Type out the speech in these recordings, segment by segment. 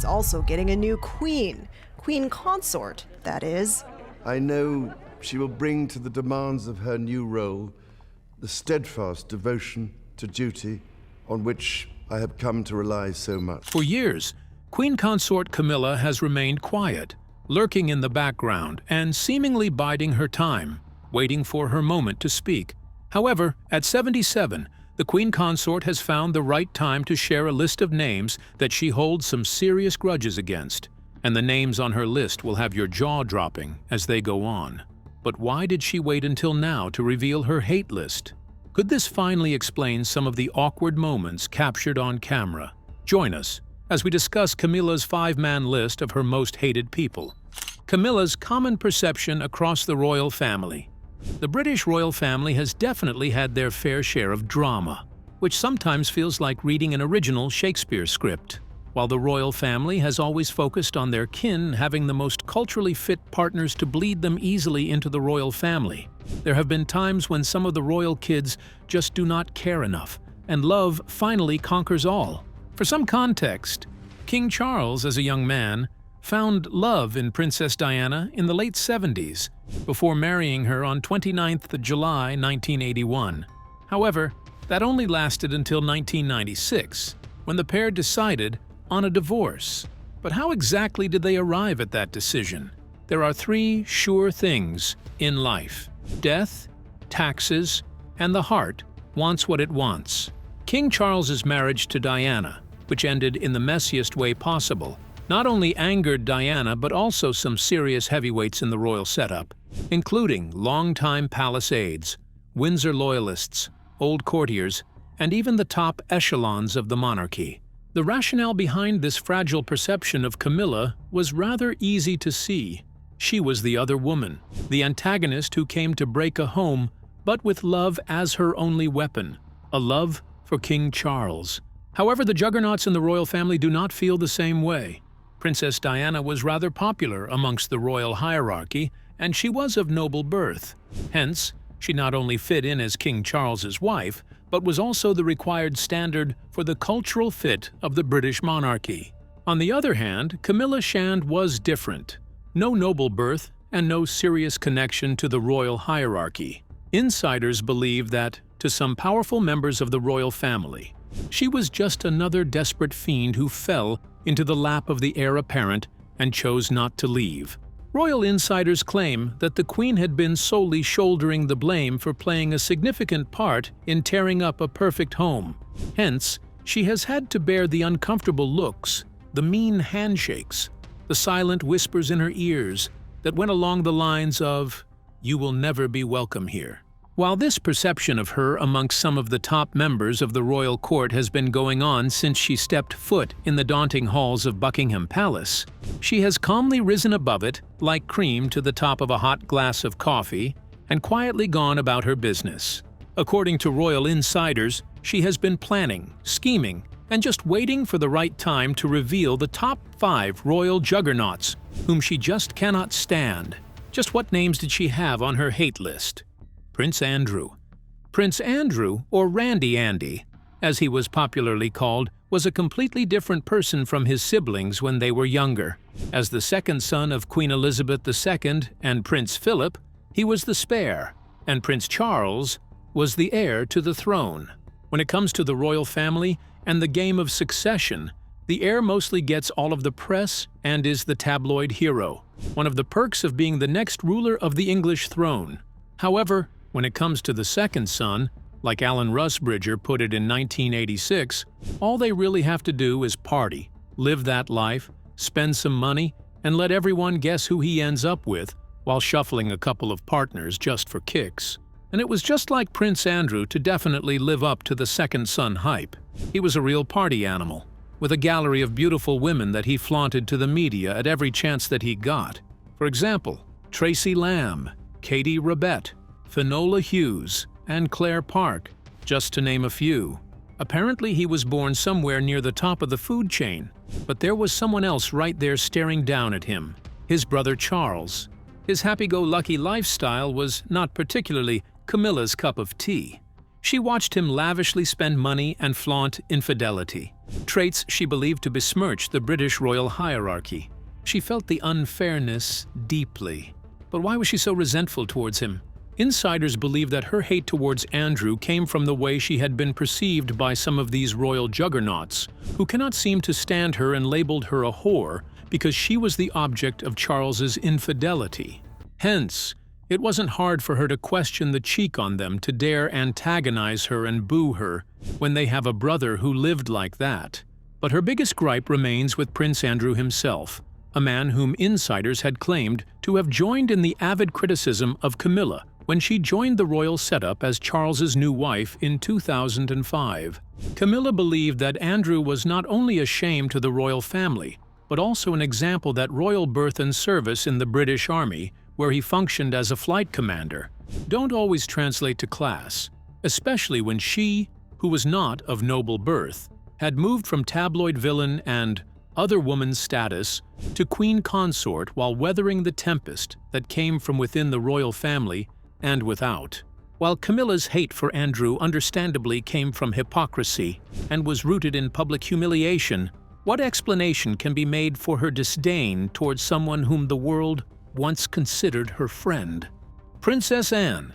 She's also getting a new queen. Queen Consort, that is. I know she will bring to the demands of her new role the steadfast devotion to duty on which I have come to rely so much. For years, Queen Consort Camilla has remained quiet, lurking in the background and seemingly biding her time, waiting for her moment to speak. However, at 77, the Queen Consort has found the right time to share a list of names that she holds some serious grudges against, and the names on her list will have your jaw dropping as they go on. But why did she wait until now to reveal her hate list? Could this finally explain some of the awkward moments captured on camera? Join us as we discuss Camilla's 5-man list of her most hated people. Camilla's common perception across the royal family. The British royal family has definitely had their fair share of drama, which sometimes feels like reading an original Shakespeare script. While the royal family has always focused on their kin having the most culturally fit partners to bleed them easily into the royal family, there have been times when some of the royal kids just do not care enough, and love finally conquers all. For some context, King Charles, as a young man, found love in Princess Diana in the late 70s, before marrying her on 29th July 1981. However, that only lasted until 1996, when the pair decided on a divorce. But how exactly did they arrive at that decision? There are 3 sure things in life: death, taxes, and the heart wants what it wants. King Charles's marriage to Diana, which ended in the messiest way possible, not only angered Diana but also some serious heavyweights in the royal setup, including longtime palace aides, Windsor loyalists, old courtiers, and even the top echelons of the monarchy. The rationale behind this fragile perception of Camilla was rather easy to see. She was the other woman, the antagonist who came to break a home, but with love as her only weapon, a love for King Charles. However, the juggernauts in the royal family do not feel the same way. Princess Diana was rather popular amongst the royal hierarchy, and she was of noble birth. Hence, she not only fit in as King Charles's wife, but was also the required standard for the cultural fit of the British monarchy. On the other hand, Camilla Shand was different. No noble birth and no serious connection to the royal hierarchy. Insiders believe that, to some powerful members of the royal family, she was just another desperate fiend who fell into the lap of the heir apparent and chose not to leave. Royal insiders claim that the Queen had been solely shouldering the blame for playing a significant part in tearing up a perfect home. Hence, she has had to bear the uncomfortable looks, the mean handshakes, the silent whispers in her ears that went along the lines of, "You will never be welcome here." While this perception of her amongst some of the top members of the royal court has been going on since she stepped foot in the daunting halls of Buckingham Palace, she has calmly risen above it like cream to the top of a hot glass of coffee and quietly gone about her business. According to royal insiders, she has been planning, scheming, and just waiting for the right time to reveal the top 5 royal juggernauts whom she just cannot stand. Just what names did she have on her hate list? Prince Andrew. Prince Andrew, or Randy Andy, as he was popularly called, was a completely different person from his siblings when they were younger. As the second son of Queen Elizabeth II and Prince Philip, he was the spare, and Prince Charles was the heir to the throne. When it comes to the royal family and the game of succession, the heir mostly gets all of the press and is the tabloid hero, one of the perks of being the next ruler of the English throne. However, when it comes to the second son, like Alan Rusbridger put it in 1986, all they really have to do is party, live that life, spend some money, and let everyone guess who he ends up with while shuffling a couple of partners just for kicks. And it was just like Prince Andrew to definitely live up to the second son hype. He was a real party animal, with a gallery of beautiful women that he flaunted to the media at every chance that he got. For example, Tracy Lamb, Katie Rabette, Finola Hughes, and Claire Park, just to name a few. Apparently he was born somewhere near the top of the food chain, but there was someone else right there staring down at him, his brother Charles. His happy-go-lucky lifestyle was not particularly Camilla's cup of tea. She watched him lavishly spend money and flaunt infidelity, traits she believed to besmirch the British royal hierarchy. She felt the unfairness deeply. But why was she so resentful towards him? Insiders believe that her hate towards Andrew came from the way she had been perceived by some of these royal juggernauts, who cannot seem to stand her and labeled her a whore because she was the object of Charles's infidelity. Hence, it wasn't hard for her to question the cheek on them to dare antagonize her and boo her when they have a brother who lived like that. But her biggest gripe remains with Prince Andrew himself, a man whom insiders had claimed to have joined in the avid criticism of Camilla when she joined the royal setup as Charles's new wife in 2005. Camilla believed that Andrew was not only a shame to the royal family, but also an example that royal birth and service in the British Army, where he functioned as a flight commander, don't always translate to class, especially when she, who was not of noble birth, had moved from tabloid villain and other woman's status to Queen Consort while weathering the tempest that came from within the royal family and without. While Camilla's hate for Andrew understandably came from hypocrisy and was rooted in public humiliation, what explanation can be made for her disdain towards someone whom the world once considered her friend? Princess Anne.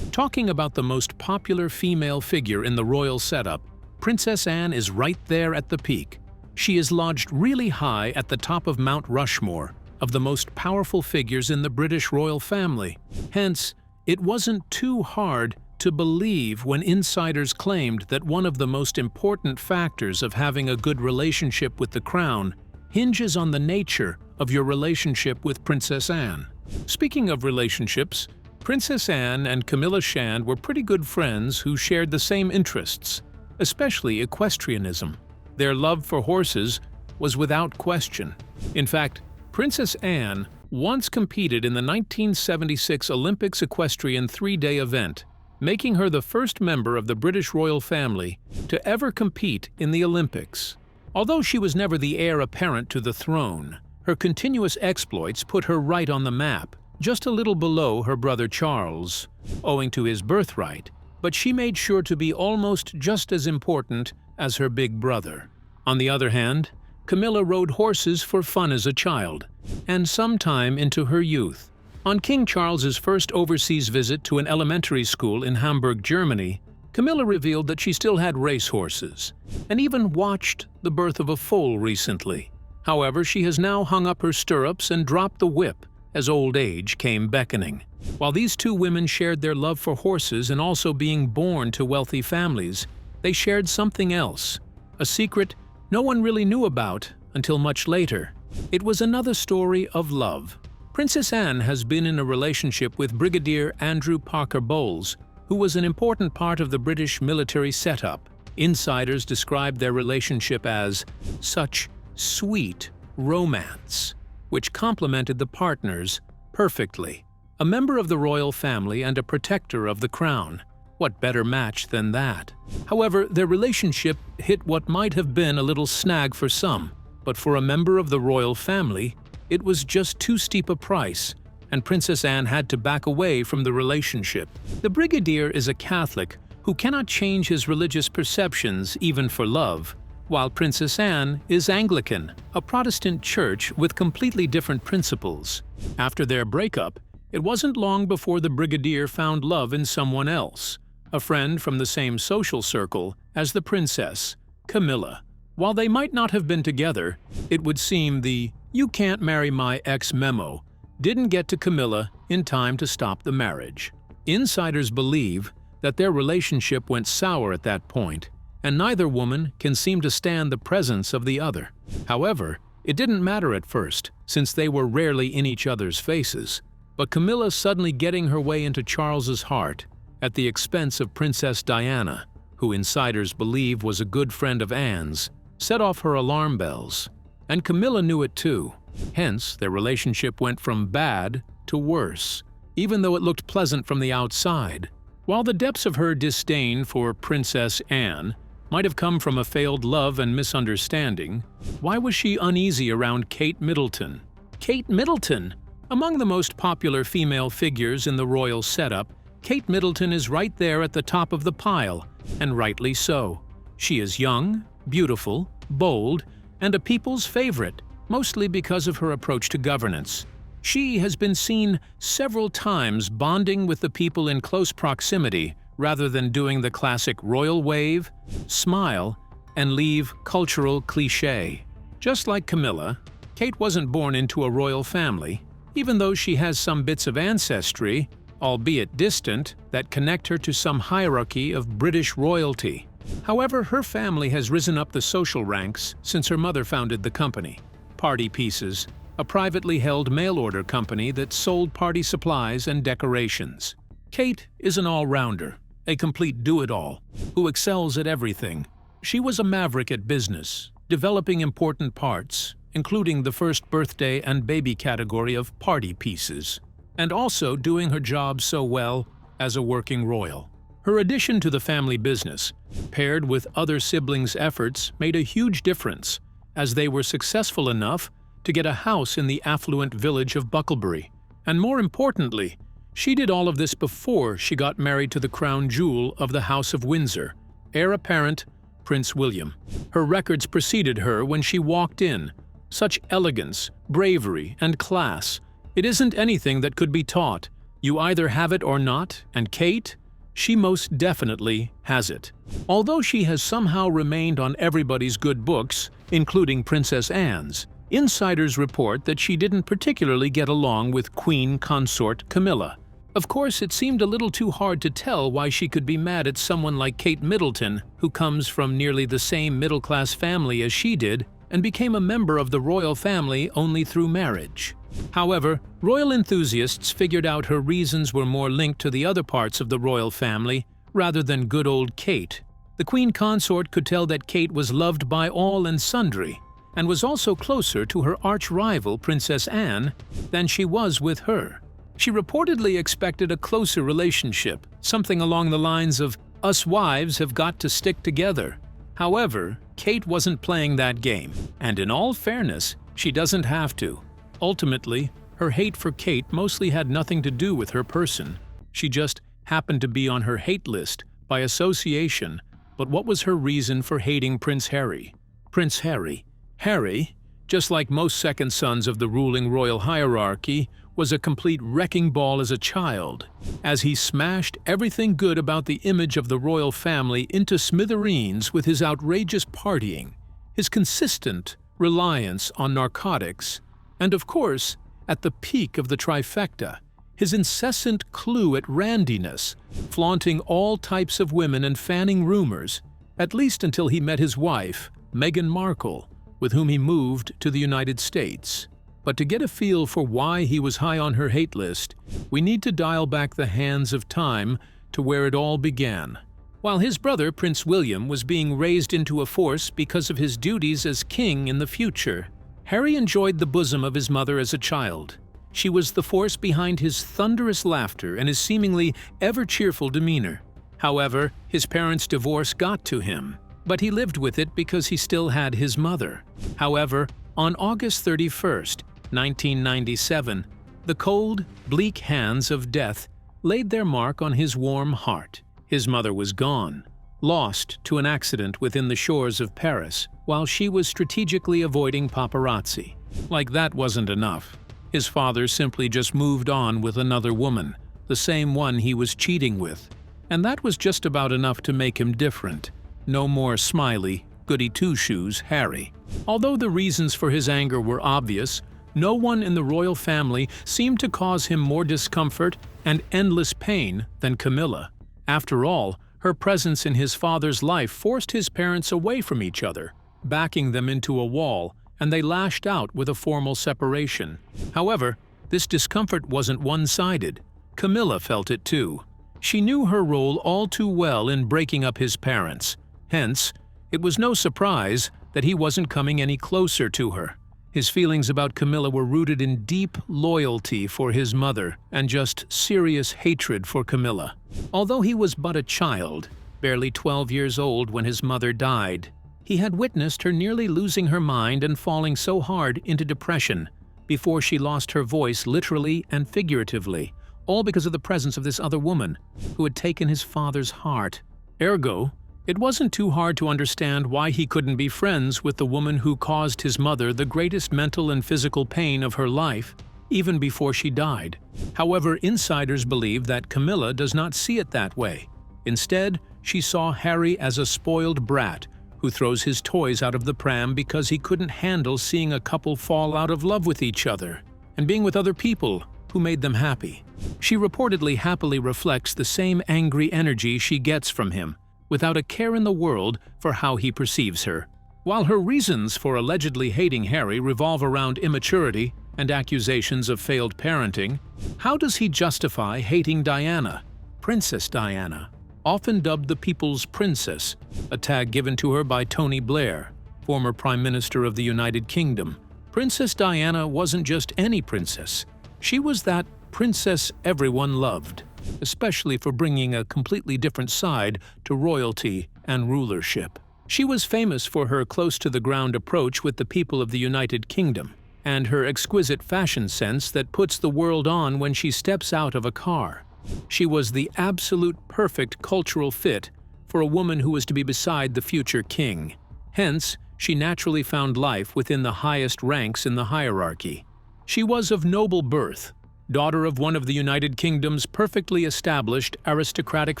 Talking about the most popular female figure in the royal setup, Princess Anne is right there at the peak. She is lodged really high at the top of Mount Rushmore of the most powerful figures in the British royal family. Hence, it wasn't too hard to believe when insiders claimed that one of the most important factors of having a good relationship with the crown hinges on the nature of your relationship with Princess Anne. Speaking of relationships, Princess Anne and Camilla Shand were pretty good friends who shared the same interests, especially equestrianism. Their love for horses was without question. In fact, Princess Anne once competed in the 1976 Olympics equestrian three-day event, making her the first member of the British royal family to ever compete in the Olympics. Although she was never the heir apparent to the throne, her continuous exploits put her right on the map, just a little below her brother Charles, owing to his birthright, but she made sure to be almost just as important as her big brother. On the other hand, Camilla rode horses for fun as a child, and sometime into her youth. On King Charles's first overseas visit to an elementary school in Hamburg, Germany, Camilla revealed that she still had racehorses, and even watched the birth of a foal recently. However, she has now hung up her stirrups and dropped the whip as old age came beckoning. While these two women shared their love for horses and also being born to wealthy families, they shared something else, a secret no one really knew about until much later. It was another story of love. Princess Anne has been in a relationship with Brigadier Andrew Parker Bowles, who was an important part of the British military setup. Insiders described their relationship as such sweet romance, which complemented the partners perfectly. A member of the royal family and a protector of the crown. What better match than that? However, their relationship hit what might have been a little snag for some, but for a member of the royal family, it was just too steep a price, and Princess Anne had to back away from the relationship. The Brigadier is a Catholic who cannot change his religious perceptions even for love, while Princess Anne is Anglican, a Protestant church with completely different principles. After their breakup, it wasn't long before the Brigadier found love in someone else, a friend from the same social circle as the princess, Camilla. While they might not have been together, it would seem the "you can't marry my ex" memo didn't get to Camilla in time to stop the marriage. Insiders believe that their relationship went sour at that point, and neither woman can seem to stand the presence of the other. However, it didn't matter at first, since they were rarely in each other's faces. But Camilla suddenly getting her way into Charles's heart at the expense of Princess Diana, who insiders believe was a good friend of Anne's, set off her alarm bells. And Camilla knew it too. Hence, their relationship went from bad to worse, even though it looked pleasant from the outside. While the depths of her disdain for Princess Anne might have come from a failed love and misunderstanding, why was she uneasy around Kate Middleton? Kate Middleton! Among the most popular female figures in the royal setup, Kate Middleton is right there at the top of the pile, and rightly so. She is young, beautiful, bold, and a people's favorite, mostly because of her approach to governance. She has been seen several times bonding with the people in close proximity rather than doing the classic royal wave, smile, and leave cultural cliché. Just like Cammilla, Kate wasn't born into a royal family, even though she has some bits of ancestry, albeit distant, that connect her to some hierarchy of British royalty. However, her family has risen up the social ranks since her mother founded the company, Party Pieces, a privately held mail-order company that sold party supplies and decorations. Kate is an all-rounder, a complete do-it-all, who excels at everything. She was a maverick at business, developing important parts, including the first birthday and baby category of Party Pieces, and also doing her job so well as a working royal. Her addition to the family business, paired with other siblings' efforts, made a huge difference, as they were successful enough to get a house in the affluent village of Bucklebury. And more importantly, she did all of this before she got married to the crown jewel of the House of Windsor, heir apparent Prince William. Her records preceded her when she walked in. Such elegance, bravery, and class. It isn't anything that could be taught. You either have it or not, and Kate, she most definitely has it. Although she has somehow remained on everybody's good books, including Princess Anne's, insiders report that she didn't particularly get along with Queen Consort Camilla. Of course, it seemed a little too hard to tell why she could be mad at someone like Kate Middleton, who comes from nearly the same middle-class family as she did and became a member of the royal family only through marriage. However, royal enthusiasts figured out her reasons were more linked to the other parts of the royal family rather than good old Kate. The Queen Consort could tell that Kate was loved by all and sundry, and was also closer to her arch-rival Princess Anne than she was with her. She reportedly expected a closer relationship, something along the lines of, "Us wives have got to stick together." However, Kate wasn't playing that game, and in all fairness, she doesn't have to. Ultimately, her hate for Kate mostly had nothing to do with her person. She just happened to be on her hate list by association. But what was her reason for hating Prince Harry? Prince Harry. Harry, just like most second sons of the ruling royal hierarchy, was a complete wrecking ball as a child, as he smashed everything good about the image of the royal family into smithereens with his outrageous partying, his consistent reliance on narcotics, and of course, at the peak of the trifecta, his incessant clue at randiness, flaunting all types of women and fanning rumors, at least until he met his wife, Meghan Markle, with whom he moved to the United States. But to get a feel for why he was high on her hate list, we need to dial back the hands of time to where it all began. While his brother, Prince William, was being raised into a force because of his duties as king in the future, Harry enjoyed the bosom of his mother as a child. She was the force behind his thunderous laughter and his seemingly ever-cheerful demeanor. However, his parents' divorce got to him, but he lived with it because he still had his mother. However, on August 31st, 1997, the cold, bleak hands of death laid their mark on his warm heart. His mother was gone, lost to an accident within the shores of Paris while she was strategically avoiding paparazzi. Like that wasn't enough. His father simply just moved on with another woman, the same one he was cheating with. And that was just about enough to make him different. No more smiley, goody-two-shoes Harry. Although the reasons for his anger were obvious, no one in the royal family seemed to cause him more discomfort and endless pain than Cammilla. After all, her presence in his father's life forced his parents away from each other, backing them into a wall, and they lashed out with a formal separation. However, this discomfort wasn't one-sided. Cammilla felt it too. She knew her role all too well in breaking up his parents. Hence, it was no surprise that he wasn't coming any closer to her. His feelings about Cammilla were rooted in deep loyalty for his mother and just serious hatred for Cammilla. Although he was but a child, barely 12 years old when his mother died, he had witnessed her nearly losing her mind and falling so hard into depression before she lost her voice literally and figuratively, all because of the presence of this other woman who had taken his father's heart. Ergo, it wasn't too hard to understand why he couldn't be friends with the woman who caused his mother the greatest mental and physical pain of her life, even before she died. However, insiders believe that Cammilla does not see it that way. Instead, she saw Harry as a spoiled brat who throws his toys out of the pram because he couldn't handle seeing a couple fall out of love with each other and being with other people who made them happy. She reportedly happily reflects the same angry energy she gets from him, without a care in the world for how he perceives her. While her reasons for allegedly hating Harry revolve around immaturity and accusations of failed parenting, how does he justify hating Diana, Princess Diana, often dubbed the People's Princess, a tag given to her by Tony Blair, former Prime Minister of the United Kingdom? Princess Diana wasn't just any princess. She was that princess everyone loved, especially for bringing a completely different side to royalty and rulership. She was famous for her close-to-the-ground approach with the people of the United Kingdom, and her exquisite fashion sense that puts the world on when she steps out of a car. She was the absolute perfect cultural fit for a woman who was to be beside the future king. Hence, she naturally found life within the highest ranks in the hierarchy. She was of noble birth, daughter of one of the United Kingdom's perfectly established aristocratic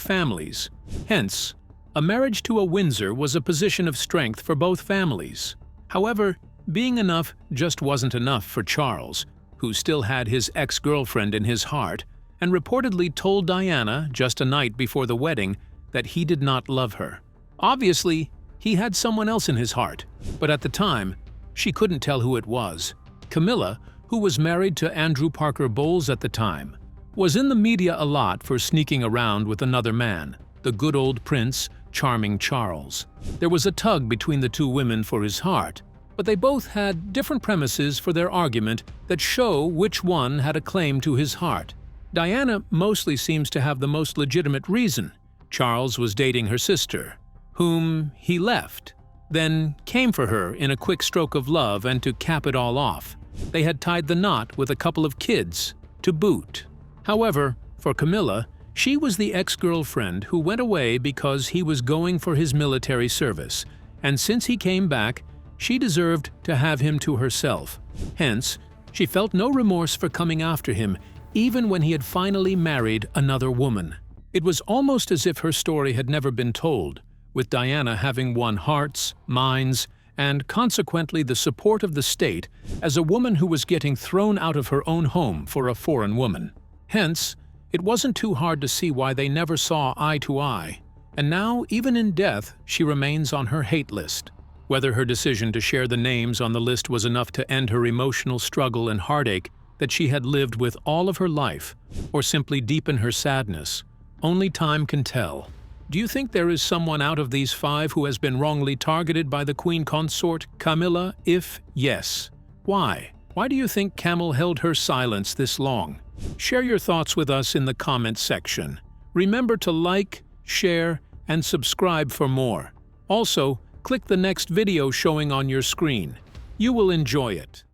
families. Hence, a marriage to a Windsor was a position of strength for both families. However, being enough just wasn't enough for Charles, who still had his ex-girlfriend in his heart, and reportedly told Diana just a night before the wedding that he did not love her. Obviously, he had someone else in his heart, but at the time, she couldn't tell who it was. Cammilla, who was married to Andrew Parker Bowles at the time, was in the media a lot for sneaking around with another man, the good old Prince Charming Charles. There was a tug between the two women for his heart, but they both had different premises for their argument that show which one had a claim to his heart. Diana mostly seems to have the most legitimate reason. Charles was dating her sister, whom he left, then came for her in a quick stroke of love, and to cap it all off, they had tied the knot with a couple of kids to boot. However, for Cammilla, she was the ex-girlfriend who went away because he was going for his military service, and since he came back, she deserved to have him to herself. Hence, she felt no remorse for coming after him, even when he had finally married another woman. It was almost as if her story had never been told, with Diana having won hearts, minds, and consequently the support of the state as a woman who was getting thrown out of her own home for a foreign woman. Hence, it wasn't too hard to see why they never saw eye to eye, and now, even in death, she remains on her hate list. Whether her decision to share the names on the list was enough to end her emotional struggle and heartache that she had lived with all of her life, or simply deepen her sadness, only time can tell. Do you think there is someone out of these five who has been wrongly targeted by the Queen Consort, Cammilla? If yes, why? Why do you think Camille held her silence this long? Share your thoughts with us in the comments section. Remember to like, share, and subscribe for more. Also, click the next video showing on your screen. You will enjoy it.